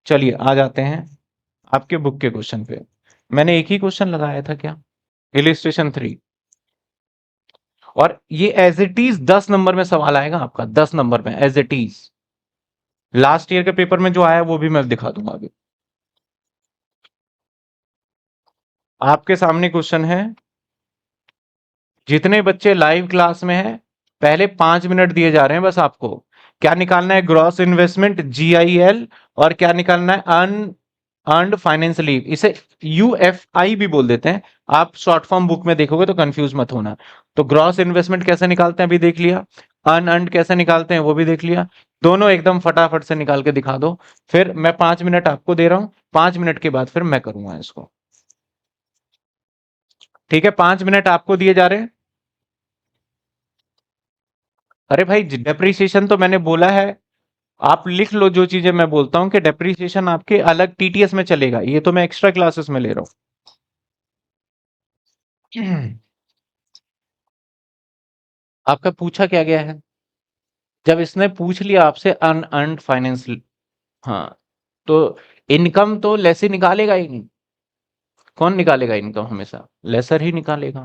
चलिए आ जाते हैं आपके बुक के क्वेश्चन पे। मैंने एक ही क्वेश्चन लगाया था क्या? इलिस्ट्रेशन 3। और ये एज इट इज 10 नंबर में सवाल आएगा आपका, 10 नंबर में as it is. Last year के पेपर में जो आया वो भी मैं दिखा दूंगा अभी। आपके सामने क्वेश्चन है, जितने बच्चे लाइव क्लास में हैं, पहले 5 मिनट दिए जा रहे हैं बस आपको। क्या निकालना है? Gross investment GIL। और क्या निकालना है? Earned finance leave. इसे UFI भी बोल देते हैं। आप शॉर्ट फॉर्म बुक में देखोगे तो कंफ्यूज मत होना। तो ग्रॉस इन्वेस्टमेंट कैसे निकालते हैं अभी देख लिया, अनअर्नड कैसे निकालते हैं वो भी देख लिया। दोनों एकदम फटाफट से निकाल के दिखा दो। फिर मैं 5 मिनट आपको दे रहा हूं, 5 मिनट के बाद फिर मैं करूंगा इसको। ठीक है, 5 मिनट आपको दिए जा रहे हैं। अरे भाई, डेप्रीसिएशन तो मैंने बोला है, आप लिख लो जो चीजें मैं बोलता हूं कि डेप्रीसिएशन आपके अलग TTS में चलेगा, ये तो मैं एक्स्ट्रा क्लासेस में ले रहा हूं। आपका पूछा क्या गया है? जब इसने पूछ लिया आपसे अनअर्न्ड फाइनेंस, हाँ, तो इनकम तो लेस ही निकालेगा ही नहीं। कौन निकालेगा इनकम? हमेशा लेसर ही निकालेगा।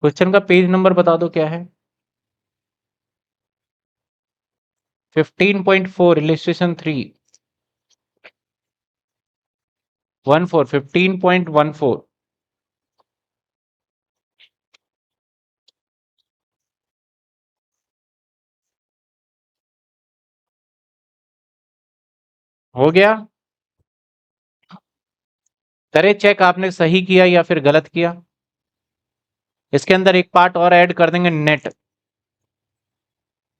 क्वेश्चन का पेज नंबर बता दो क्या है? 15.4 इलिस्ट्रेशन 3। 14 15.14। हो गया? करे चेक आपने सही किया या फिर गलत किया। इसके अंदर एक पार्ट और ऐड कर देंगे, नेट।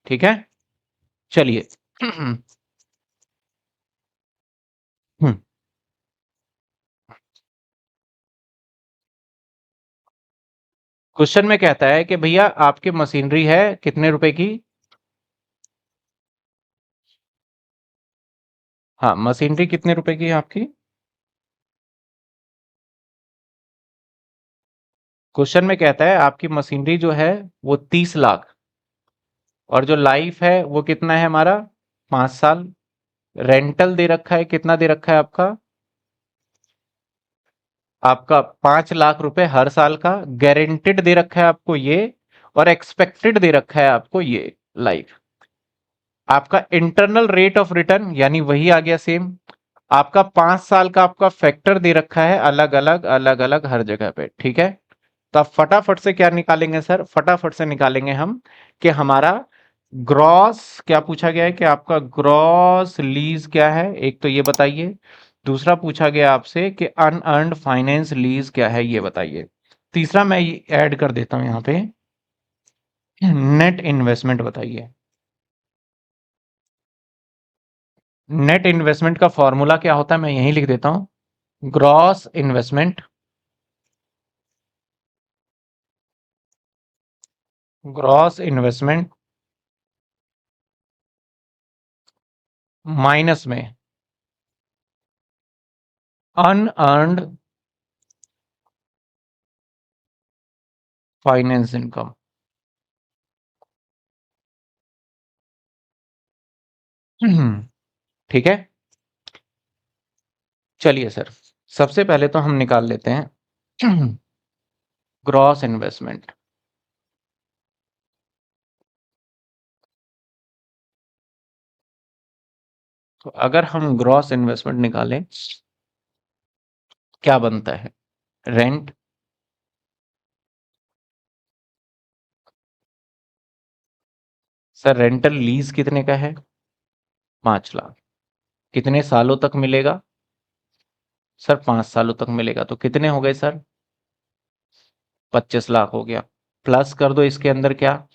ठीक है, चलिए। क्वेश्चन में कहता है कि भैया आपकी मशीनरी है कितने रुपए की? हाँ, मशीनरी कितने रुपए की है आपकी? क्वेश्चन में कहता है आपकी मशीनरी जो है वो 30 लाख, और जो लाइफ है वो कितना है हमारा? 5 साल। रेंटल दे रखा है, कितना दे रखा है आपका? आपका 5 लाख रुपए हर साल का। गारंटेड दे रखा है आपको ये, और एक्सपेक्टेड दे रखा है आपको ये लाइफ। आपका इंटरनल रेट ऑफ रिटर्न यानी वही आ गया सेम। आपका 5 साल का आपका फैक्टर दे रखा है अलग अलग अलग अलग हर जगह पे। ठीक है, तो आप फटाफट से क्या निकालेंगे सर? फटाफट से निकालेंगे हम कि हमारा ग्रॉस क्या पूछा गया है, कि आपका ग्रॉस लीज क्या है, एक तो ये बताइए। दूसरा पूछा गया आपसे कि अनअर्न्ड फाइनेंस लीज क्या है, ये बताइए। तीसरा मैं ऐड कर देता हूं यहां पे, नेट इन्वेस्टमेंट बताइए। नेट इन्वेस्टमेंट का फॉर्मूला क्या होता है मैं यहीं लिख देता हूं, gross investment, gross investment minus में अनअर्न्ड फाइनेंस इनकम। ठीक है, चलिए सर, सबसे पहले तो हम निकाल लेते हैं ग्रॉस इन्वेस्टमेंट। तो अगर हम ग्रॉस इन्वेस्टमेंट निकालें, क्या बनता है? रेंट, सर रेंटल लीज कितने का है? 5 लाख। कितने सालों तक मिलेगा? सर 5 सालों तक मिलेगा। तो कितने हो गए सर? 25 लाख हो गया। प्लस कर दो इसके अंदर क्या,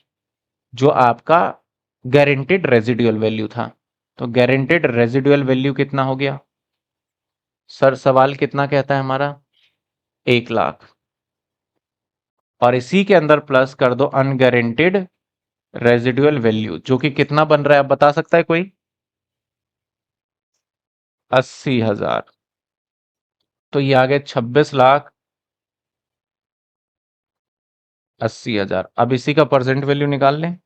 जो आपका गारंटेड रेजिडुअल वैल्यू था। तो गारंटेड रेजिडुअल वैल्यू कितना हो गया? सर सवाल कितना कहता है हमारा? 1 लाख। और इसी के अंदर प्लस कर दो अनगारंटेड रेजिडुअल वैल्यू, जो कि कितना बन रहा है आप बता सकता है कोई? 80,000। तो ये आ गए 26,80,000। अब इसी का परसेंट वैल्यू निकाल लें।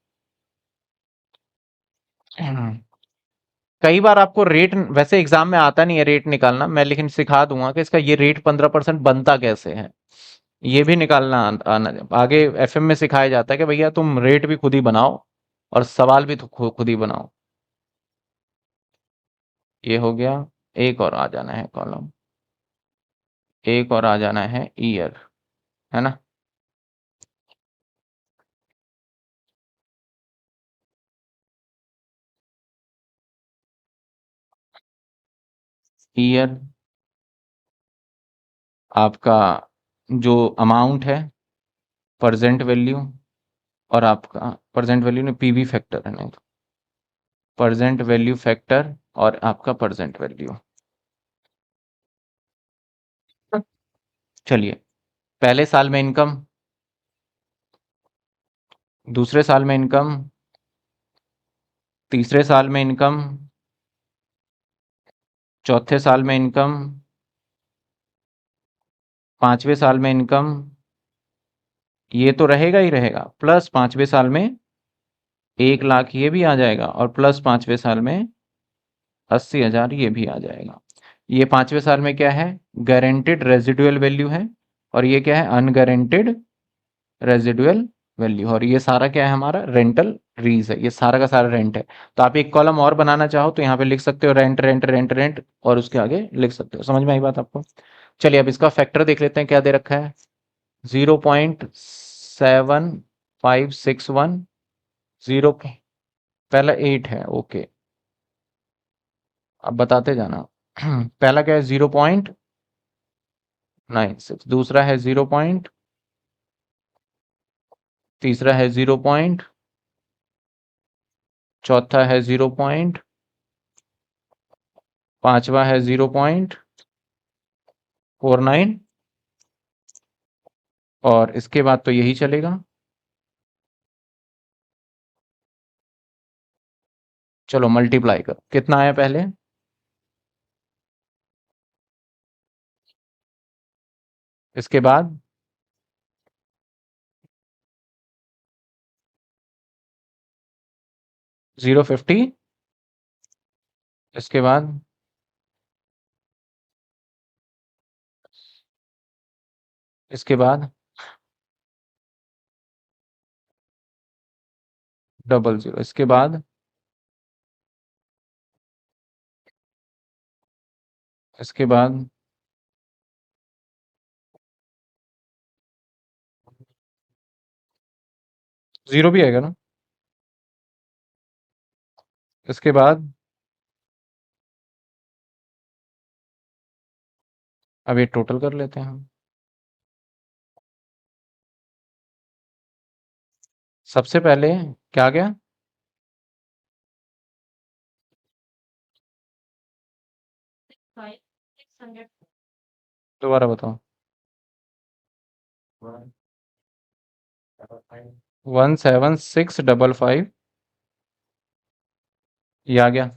कई बार आपको रेट वैसे एग्जाम में आता नहीं है रेट निकालना, मैं लेकिन सिखा दूंगा कि इसका ये रेट 15% बनता कैसे है, ये भी निकालना आना आगे एफएम में सिखाया जाता है कि भैया तुम रेट भी खुद ही बनाओ और सवाल भी तो खुद ही बनाओ। ये हो गया। एक और आ जाना है कॉलम, एक और आ जाना है ईयर, है ना। ईयर आपका जो अमाउंट है, प्रेजेंट वैल्यू, और आपका प्रेजेंट वैल्यू ने पीवी फैक्टर है, नहीं प्रेजेंट वैल्यू फैक्टर और आपका प्रेजेंट वैल्यू। चलिए, पहले साल में इनकम, दूसरे साल में इनकम, तीसरे साल में इनकम, चौथे साल में इनकम, पांचवें साल में इनकम, ये तो रहेगा ही रहेगा, प्लस पांचवें साल में 1 लाख ये भी आ जाएगा, और प्लस पांचवें साल में 80,000 ये भी आ जाएगा। ये पांचवें साल में क्या है, गारंटेड रेजिडुअल वैल्यू है, और ये क्या है, अनगारंटेड रेजिडुअल वैल्यू, और ये सारा क्या है हमारा रेंटल रीज है, ये सारा का सारा रेंट है। तो आप एक कॉलम और बनाना चाहो तो यहाँ पे लिख सकते हो रेंट रेंट रेंट रेंट, और उसके आगे लिख सकते हो। समझ में आई बात आपको। चलिए अब इसका फैक्टर देख लेते हैं क्या दे रखा है, 0.7561, जीरो, पहला 8 है, ओके, अब बताते जाना। पहला क्या है 0.96, दूसरा है 0. तीसरा है 0. चौथा है 0. पांचवा है 0.49, और इसके बाद तो यही चलेगा। चलो मल्टीप्लाई कर, कितना आया पहले, इसके बाद 0.50, इसके बाद इसके बाद 00, इसके बाद इसके बाद 0 भी आएगा ना, इसके बाद अब ये टोटल कर लेते हैं हम। सबसे पहले क्या आ गया, दोबारा बताओ, 17655, ये आ गया।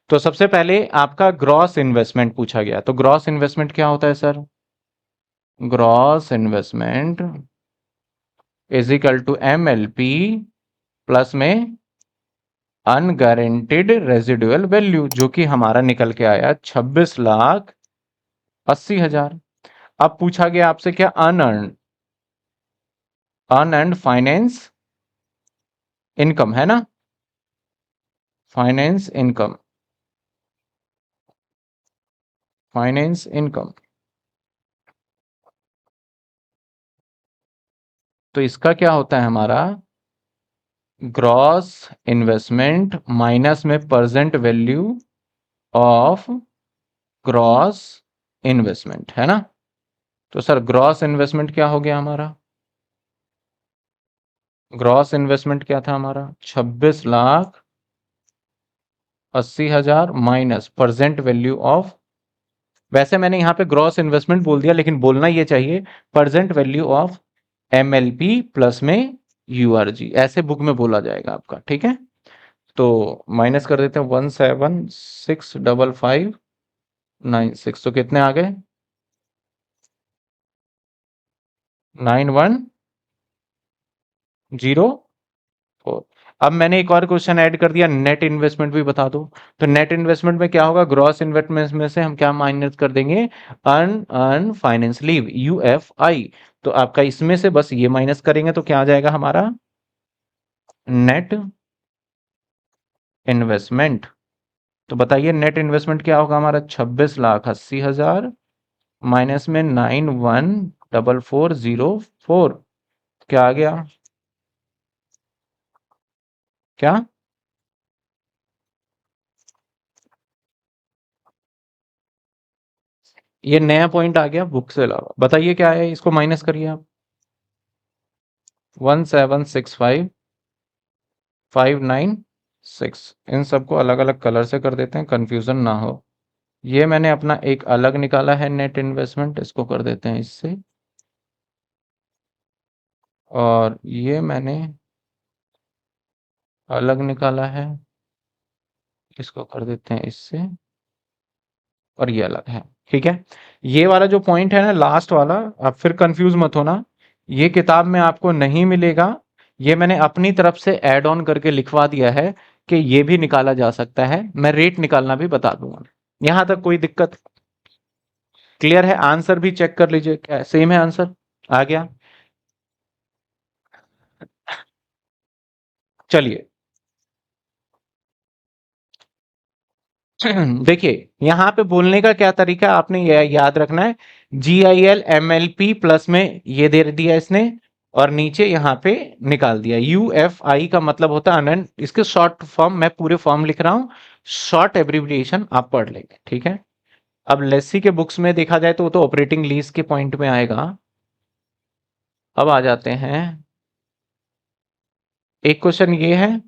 तो सबसे पहले आपका ग्रॉस इन्वेस्टमेंट पूछा गया, तो ग्रॉस इन्वेस्टमेंट क्या होता है sir, gross investment is equal to MLP plus में अनगारंटेड रेजिडुअल वैल्यू, जो कि हमारा निकल के आया 26,80,000। अब पूछा गया आपसे क्या, अनअर्न, अनअर्न फाइनेंस इनकम, है ना, फाइनेंस इनकम, फाइनेंस इनकम। तो इसका क्या होता है हमारा, ग्रॉस इन्वेस्टमेंट माइनस में present value of gross investment, है ना। तो सर ग्रॉस इन्वेस्टमेंट क्या हो गया हमारा, ग्रॉस इन्वेस्टमेंट क्या था हमारा, 26,80,000 माइनस प्रेजेंट वैल्यू ऑफ, वैसे मैंने यहाँ पे ग्रॉस इन्वेस्टमेंट बोल दिया, लेकिन बोलना ये चाहिए present value of MLP plus में URG, ऐसे बुक में बोला जाएगा आपका, ठीक है। तो माइनस कर देते हैं 1765596, तो कितने आ गए, 9104। अब मैंने एक और क्वेश्चन ऐड कर दिया, नेट इन्वेस्टमेंट भी बता दो। तो नेट इन्वेस्टमेंट में क्या होगा, ग्रॉस इन्वेस्टमेंट में से हम क्या माइनस कर देंगे, earn earn finance leave, UFI। तो आपका इसमें से बस ये माइनस करेंगे तो क्या आ जाएगा हमारा, नेट इन्वेस्टमेंट। तो बताइए नेट इन्वेस्टमेंट क्या होगा हमारा, 26,80,000 माइनस में 914404। क्या आ गया, क्या, ये नया पॉइंट आ गया बुक से अलावा, बताइए क्या है, इसको माइनस करिए आप। 1765596, इन सबको अलग अलग कलर से कर देते हैं, कंफ्यूजन ना हो। ये मैंने अपना एक अलग निकाला है नेट इन्वेस्टमेंट, इसको कर देते हैं इससे, और ये मैंने अलग निकाला है, इसको कर देते हैं इससे, और ये अलग है। ठीक है, ये वाला जो पॉइंट है ना लास्ट वाला, आप फिर कंफ्यूज मत होना, ये किताब में आपको नहीं मिलेगा। ये मैंने अपनी तरफ से ऐड ऑन करके लिखवा दिया है कि ये भी निकाला जा सकता है, मैं रेट निकालना भी बता दूंगा। यहां तक कोई दिक्कत क्लियर है? आंसर भी चेक कर लीजिए, क्या सेम है आंसर, आ गया। चलिए देखिए यहाँ पे बोलने का क्या तरीका आपने याद रखना है, GIL MLP प्लस में ये दे दिया इसने, और नीचे यहाँ पे निकाल दिया UFI का मतलब होता है अनंत, इसके शॉर्ट फॉर्म, मैं पूरे फॉर्म लिख रहा हूँ, शॉर्ट एब्रिविएशन आप पढ़ लेंगे। ठीक है, अब लेसी के बुक्स में देखा जाए तो वो तो ऑपरेटिंग लीज के पॉइंट में आएगा। अब आ जाते हैं, एक क्वेश्चन ये है,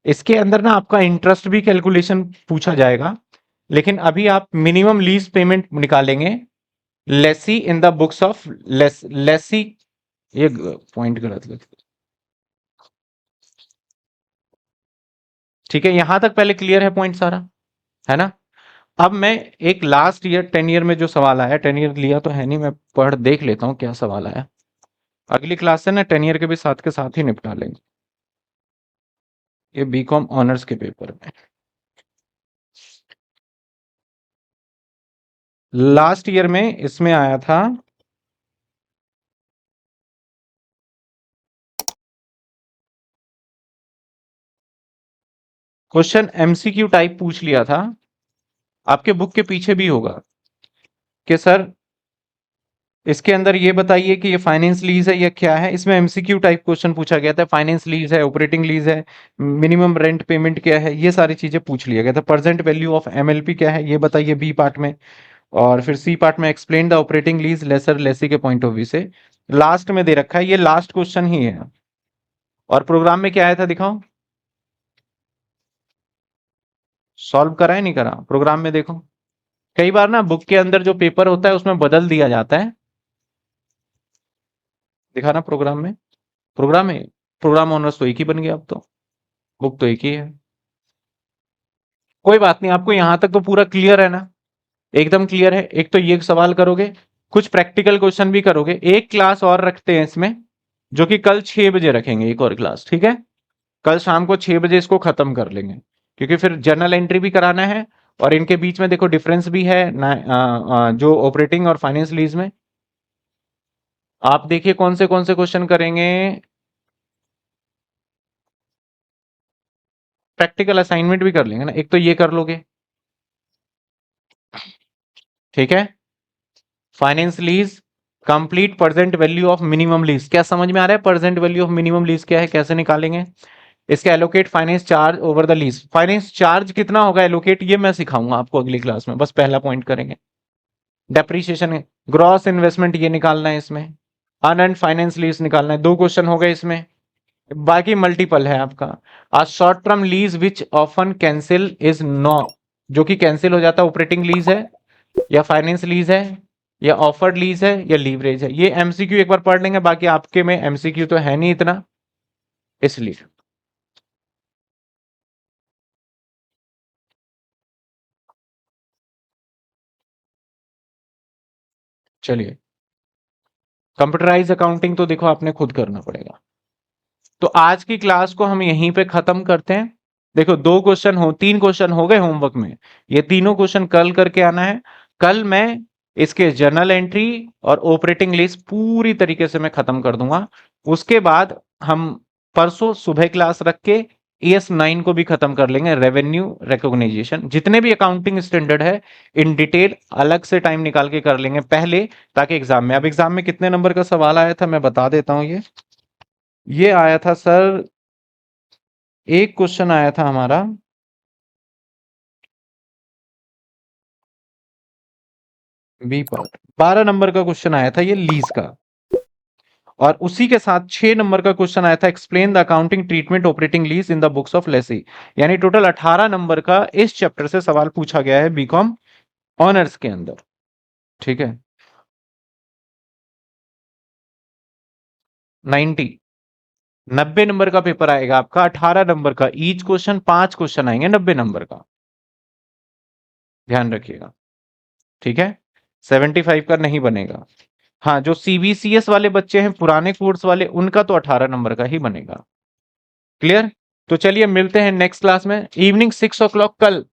इसके अंदर ना आपका इंटरेस्ट भी कैलकुलेशन पूछा जाएगा, लेकिन अभी आप मिनिमम लीज पेमेंट निकालेंगे, lessee in the books of lessee, ये पॉइंट गलत लिख, ठीक है, यहां तक पहले क्लियर है पॉइंट सारा, है ना? अब मैं एक लास्ट ईयर 10 ईयर में जो सवाल आया, 10 ईयर लिया तो है नहीं, मैं पढ़ देख लेता हूँ क्या सवाल आया, अगली क्लास से ना 10 ईयर के भी साथ के साथ ही निपटा लेंगे, ये बीकॉम ऑनर्स के पेपर में। लास्ट ईयर में इसमें आया था, क्वेश्चन MCQ टाइप पूछ लिया था, आपके बुक के पीछे भी होगा कि सर इसके अंदर ये बताइए कि ये फाइनेंस लीज है या क्या है, इसमें MCQ टाइप क्वेश्चन पूछा गया था, फाइनेंस लीज है, ऑपरेटिंग लीज है, मिनिमम रेंट पेमेंट क्या है, ये सारी चीजें पूछ लिया गया था, प्रेजेंट वैल्यू ऑफ MLP क्या है ये बताइए बी पार्ट में, और फिर सी पार्ट में explain the operating lease lessor lessee के पॉइंट ऑफ व्यू से, लास्ट में दे रखा है, ये लास्ट क्वेश्चन ही है। और प्रोग्राम में क्या आया था दिखाओ, सॉल्व करा है नहीं करा, प्रोग्राम में देखो, कई बार ना बुक के अंदर जो पेपर होता है उसमें बदल दिया जाता है, दिखा ना प्रोग्राम में, प्रोग्राम में, प्रोग्राम ऑनर्स तो एक ही बन गया अब तो, बुक तो एक ही है। कोई बात नहीं, आपको यहां तक तो पूरा क्लियर है ना, एकदम क्लियर है। एक तो ये सवाल करोगे, कुछ प्रैक्टिकल क्वेश्चन भी करोगे, एक क्लास और रखते हैं इसमें, जो कि कल 6 बजे रखेंगे एक और क्लास, ठीक है? कल शाम को 6 बजे इसको खत्म कर लेंगे, क्योंकि फिर जर्नल एंट्री भी कराना है, और इनके बीच में देखो डिफरेंस भी है ना, जो ऑपरेटिंग और फाइनेंस लीज में। आप देखिए कौन से क्वेश्चन करेंगे, प्रैक्टिकल असाइनमेंट भी कर लेंगे ना, एक तो ये कर लोगे, ठीक है, finance lease, complete present value of minimum lease, क्या समझ में आ रहा है present value of minimum lease क्या है, कैसे निकालेंगे? इसका allocate finance charge over the lease, finance charge कितना होगा एलोकेट, ये मैं सिखाऊंगा आपको अगली क्लास में, बस पहला पॉइंट करेंगे। डेप्रीशिएशन, ग्रॉस इन्वेस्टमेंट ये निकालना है इसमें, अनएंड फाइनेंस लीज निकालना है, दो क्वेश्चन हो गए इसमें, बाकी मल्टीपल है आपका। A short term lease which often cancel is no, जो कि कैंसिल हो जाता है, ऑपरेटिंग लीज है या फाइनेंस लीज है या ऑफर्ड लीज है या लीवरेज है, ये MCQ एक बार पढ़ लेंगे, बाकी आपके में MCQ तो है नहीं इतना, इसलिए। चलिए, कंप्यूटराइज अकाउंटिंग तो देखो आपने खुद करना पड़ेगा, तो आज की क्लास को हम यहीं पे खत्म करते हैं। देखो 3 क्वेश्चन हो गए होमवर्क में, ये तीनों क्वेश्चन कल करके आना है। कल मैं इसके जर्नल एंट्री और ऑपरेटिंग लिस्ट पूरी तरीके से मैं खत्म कर दूंगा। उसके बाद हम परसों सुबह क्लास रख के ES9 को भी खत्म कर लेंगे, रेवेन्यू रिकॉग्निशन, जितने भी अकाउंटिंग स्टैंडर्ड है इन डिटेल अलग से टाइम निकाल के कर लेंगे पहले, ताकि एग्जाम में, अब एग्जाम में कितने नंबर का सवाल आया था मैं बता देता हूं। ये आया था सर, एक क्वेश्चन आया था हमारा, बी पार्ट 12 नंबर का क्वेश्चन आया था ये लीज का, और उसी के साथ 6 नंबर का क्वेश्चन आया था explain the accounting treatment operating lease in the books of Lesi. यानी टोटल 18 नंबर का इस चैप्टर से सवाल पूछा गया है बीकॉम ऑनर्स के अंदर। ठीक है, 90 नंबर का पेपर आएगा आपका, 18 नंबर का, ईच क्वेश्चन 5 क्वेश्चन आएंगे 90 नंबर का, ध्यान रखिएगा। ठीक है, 75 का नहीं बनेगा। हाँ, जो CBCS वाले बच्चे हैं पुराने कोर्स वाले, उनका तो 18 नंबर का ही बनेगा। क्लियर? तो चलिए मिलते हैं नेक्स्ट क्लास में, इवनिंग 6 o'clock कल